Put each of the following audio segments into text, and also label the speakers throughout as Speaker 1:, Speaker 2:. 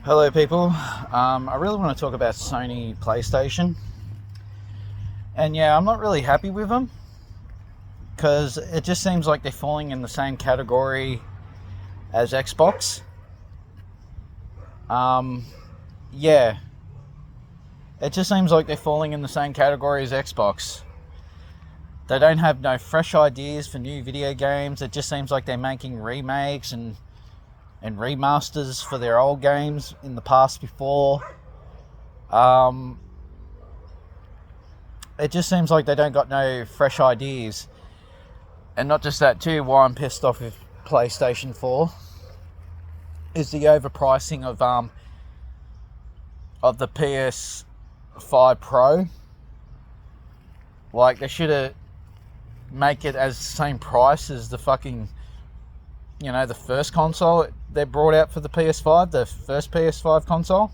Speaker 1: Hello, people. I really want to talk about Sony PlayStation. And yeah, I'm not really happy with them because it just seems like they're falling in the same category as Xbox. Um, yeah, it just seems like they're falling in the same category as Xbox. They don't have no fresh ideas for new video games. It just seems like they're making remakes and remasters for their old games in the past before. It just seems like they don't got no fresh ideas. And not just that too, why I'm pissed off with PlayStation 4 is the overpricing of the PS5 Pro. Like, they should have make it as the same price as the fucking, the first console they brought out for the PS5, the first PS5 console.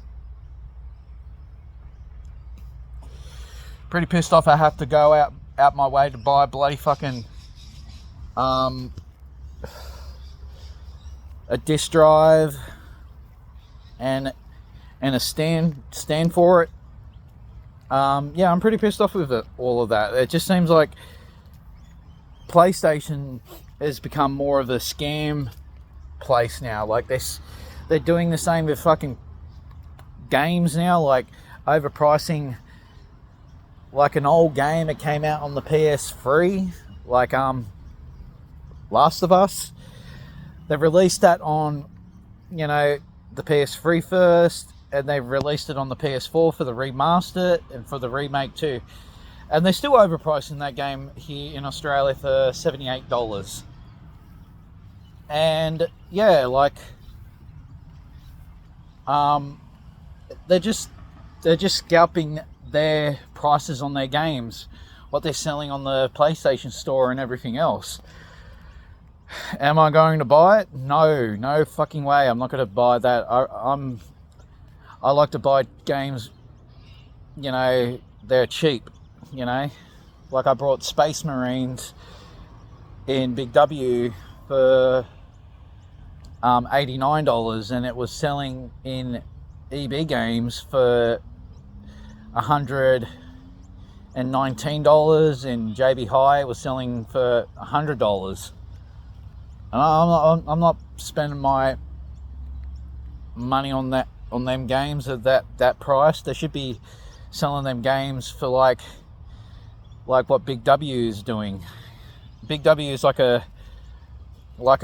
Speaker 1: Pretty pissed off I have to go out my way to buy a bloody fucking a disc drive and a stand for it. Yeah, I'm pretty pissed off with all of that. It just seems like PlayStation has become more of a scam place now. Like, they're doing the same with fucking games now, like overpricing like an old game that came out on the PS3, like Last of Us. They've released that on, the PS3 first, and they've released it on the PS4 for the remaster and for the remake too. And they're still overpricing that game here in Australia for $78. And yeah, like, they're just scalping their prices on their games, what they're selling on the PlayStation Store and everything else. Am I going to buy it? No fucking way. I'm not going to buy that. I like to buy games, they're cheap, Like, I bought Space Marines in Big W for $89, and it was selling in EB Games for $119. In JB Hi it was selling for $100. And I'm not spending my money on them games at that price. They should be selling them games for like what Big W is doing. Big W is like a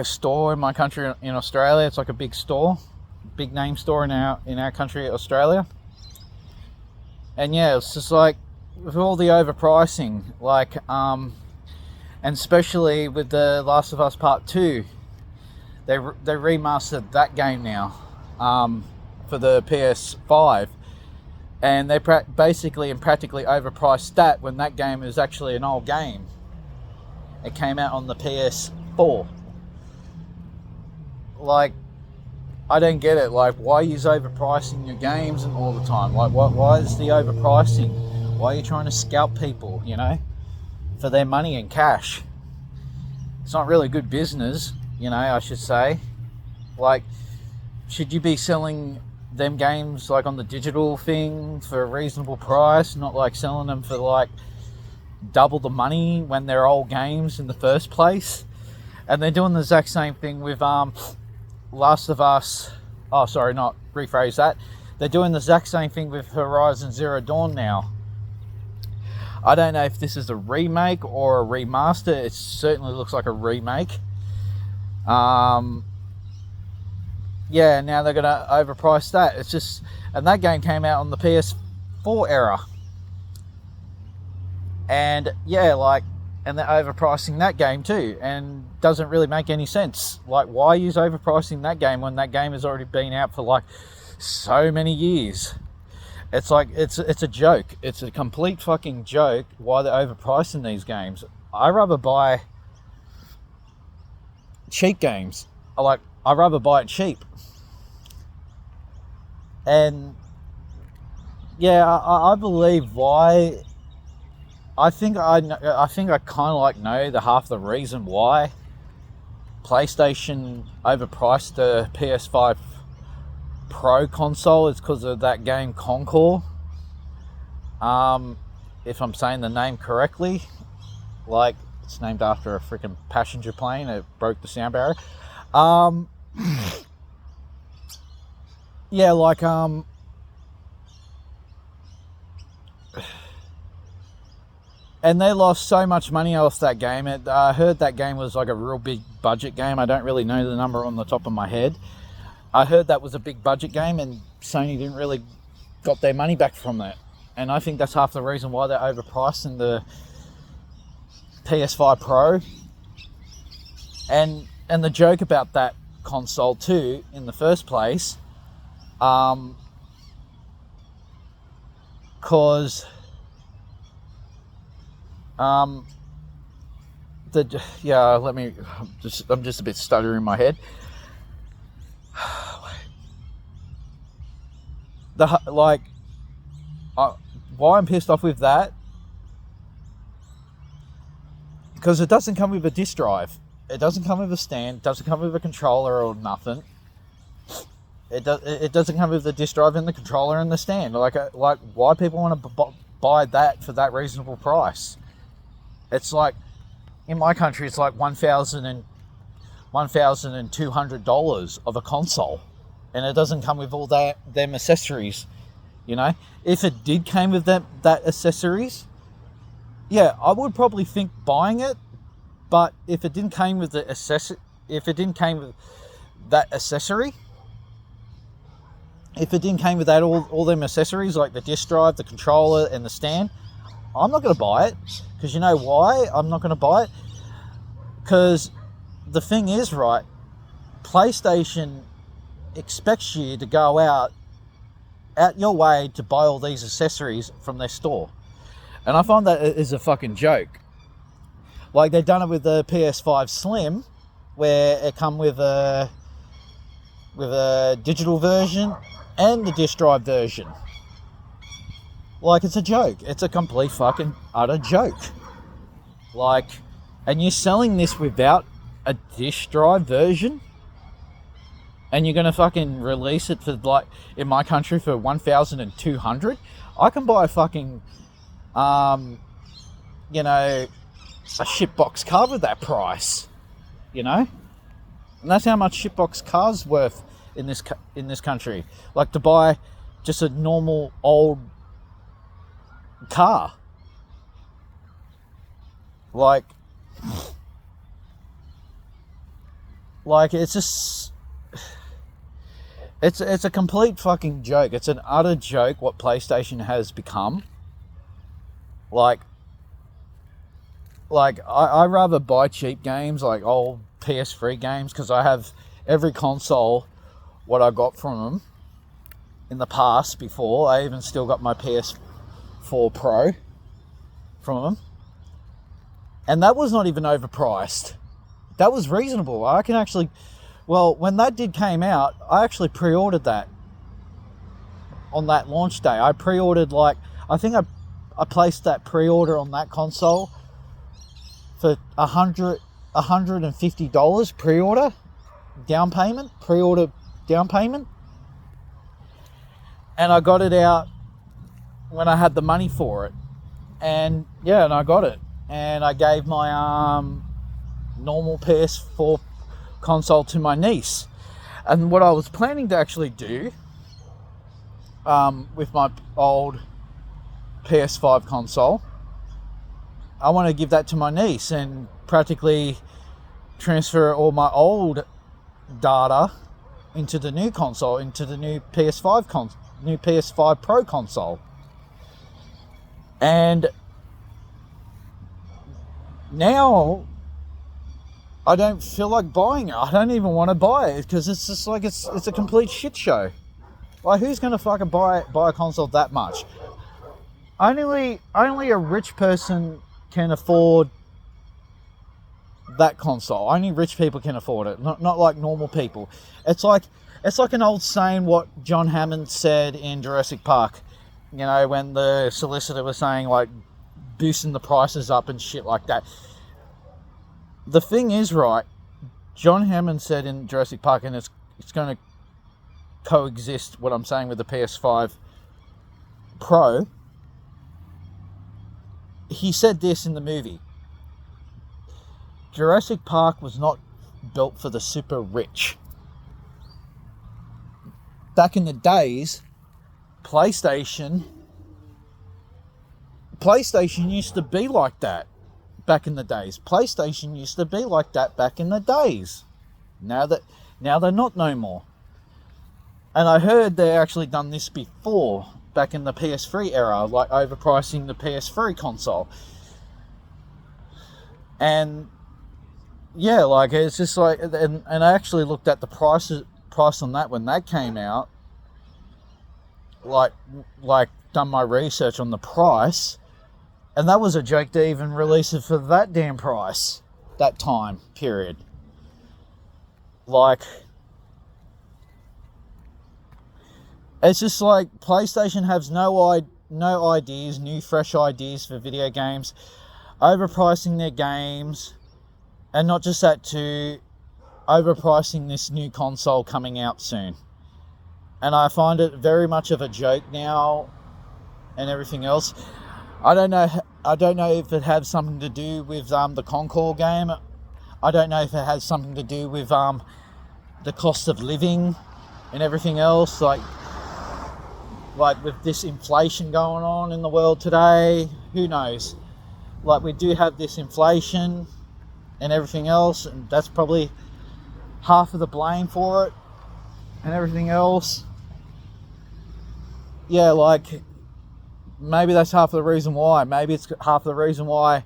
Speaker 1: store in my country, in Australia. It's like a big store, big name store in our country, Australia. And yeah, it's just like, with all the overpricing, like, and especially with the Last of Us Part 2, they remastered that game now, for the PS5, and they basically and practically overpriced that when that game is actually an old game. It came out on the PS4. Like, I don't get it. Like, why are you overpricing your games and all the time? Like, why is the overpricing? Why are you trying to scalp people, for their money and cash? It's not really good business, I should say. Like, should you be selling them games like on the digital thing for a reasonable price, not like selling them for like double the money when they're old games in the first place? And they're doing the exact same thing with Last of Us. Oh, sorry, not rephrase that. They're doing the exact same thing with Horizon Zero Dawn now. I don't know if this is a remake or a remaster. It certainly looks like a remake. Yeah, now they're going to overprice that. It's just, and that game came out on the PS4 era. And yeah, like, and they're overpricing that game too, and doesn't really make any sense. Like, why use overpricing that game when that game has already been out for like so many years? It's like, it's a joke. It's a complete fucking joke why they're overpricing these games. I rather buy cheap games. I'd rather buy it cheap. And yeah, I believe why. I think I kind of like know the half the reason why PlayStation overpriced the PS5 Pro console is because of that game Concord. If I'm saying the name correctly, like it's named after a freaking passenger plane. It broke the sound barrier. Yeah, like and they lost so much money off that game. I heard that game was like a real big budget game. I don't really know the number on the top of my head. I heard that was a big budget game, and Sony didn't really got their money back from that. And I think that's half the reason why they're overpriced in the PS5 Pro. And the joke about that console too, in the first place, cause I'm just a bit stuttering in my head. Why I'm pissed off with that, because it doesn't come with a disc drive. It doesn't come with a stand. It doesn't come with a controller or nothing. It doesn't come with the disc drive and the controller and the stand. Like why people want to buy that for that reasonable price? It's like, in my country, it's like $1,200 of a console, and it doesn't come with all them accessories. You know, if it did came with that accessories, yeah, I would probably think buying it. But if it didn't came with that accessory, if it didn't came with all them accessories like the disc drive, the controller, and the stand, I'm not going to buy it. Because you know why I'm not going to buy it? Because the thing is, right, PlayStation expects you to go out your way to buy all these accessories from their store. And I find that is a fucking joke. Like, they've done it with the PS5 Slim, where it come with a digital version and the disc drive version. Like, it's a joke. It's a complete fucking utter joke. Like, and you're selling this without a disc drive version? And you're going to fucking release it for, like, in my country for $1,200? I can buy a fucking, a shitbox car with that price, you know? And that's how much shitbox cars worth in this country. Like, to buy just a normal old car. Like it's just, it's a complete fucking joke. It's an utter joke what PlayStation has become. Like I rather buy cheap games, like old PS3 games, because I have every console what I got from them in the past before. I even still got my PS4 Pro from them. And that was not even overpriced. That was reasonable. I can actually, well, when that came out, I actually pre-ordered that on that launch day. I pre-ordered, like, I think I placed that pre-order on that console for $150 pre-order down payment. And I got it out when I had the money for it. And yeah, and I got it. And I gave my normal PS4 console to my niece. And what I was planning to actually do with my old PS5 console, I want to give that to my niece and practically transfer all my old data into the new console, into the new PS5 Pro console. And now I don't feel like buying it. I don't even want to buy it because it's just like it's a complete shit show. Like, who's gonna fucking buy a console that much? Only a rich person can afford that console. Only rich people can afford it. Not like normal people. It's like an old saying what John Hammond said in Jurassic Park. You know, when the solicitor was saying, like, boosting the prices up and shit like that. The thing is, right, John Hammond said in Jurassic Park, and it's going to coexist what I'm saying with the PS5 Pro. He said this in the movie: Jurassic Park was not built for the super rich. Back in the days, PlayStation used to be like that. Back in the days, PlayStation used to be like that back in the days. Now they're not no more. And I heard they actually done this before, back in the PS3 era, like overpricing the PS3 console. And yeah, like it's just like, and I actually looked at the price on that when that came out. Like done my research on the price, and that was a joke to even release it for that damn price, that time period. Like, it's just like PlayStation has no ideas, new fresh ideas for video games, overpricing their games, and not just that too, overpricing this new console coming out soon. And I find it very much of a joke now and everything else. I don't know if it has something to do with the Concord game. I don't know if it has something to do with the cost of living and everything else. Like with this inflation going on in the world today, who knows? Like, we do have this inflation and everything else, and that's probably half of the blame for it and everything else. Yeah, like, maybe that's half of the reason why. Maybe it's half of the reason why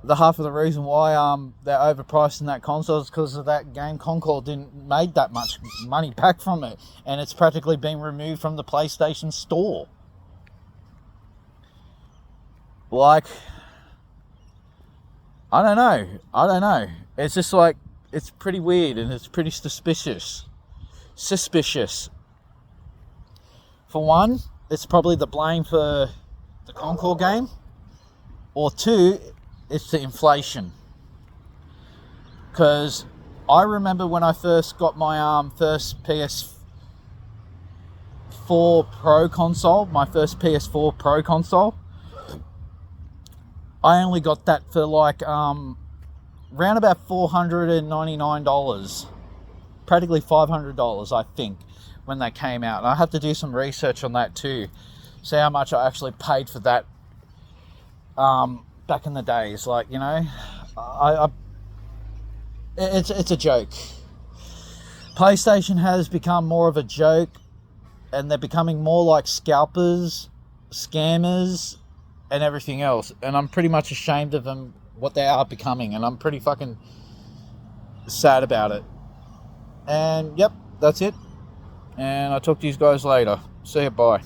Speaker 1: they're overpricing that console is because of that game. Concord didn't make that much money back from it, and it's practically been removed from the PlayStation store. Like, I don't know. It's just like, it's pretty weird, and it's pretty suspicious. For one, it's probably the blame for the Concord game, or two, it's the inflation. Because I remember when I first got my first PS4 Pro console, I only got that for like around about $499, practically $500, I think, when they came out. And I have to do some research on that too, see how much I actually paid for that back in the days. Like, you know, it's a joke. PlayStation has become more of a joke, and they're becoming more like scalpers, scammers, and everything else. And I'm pretty much ashamed of them, what they are becoming, and I'm pretty fucking sad about it. And yep, that's it. And I'll talk to you guys later. See you, bye.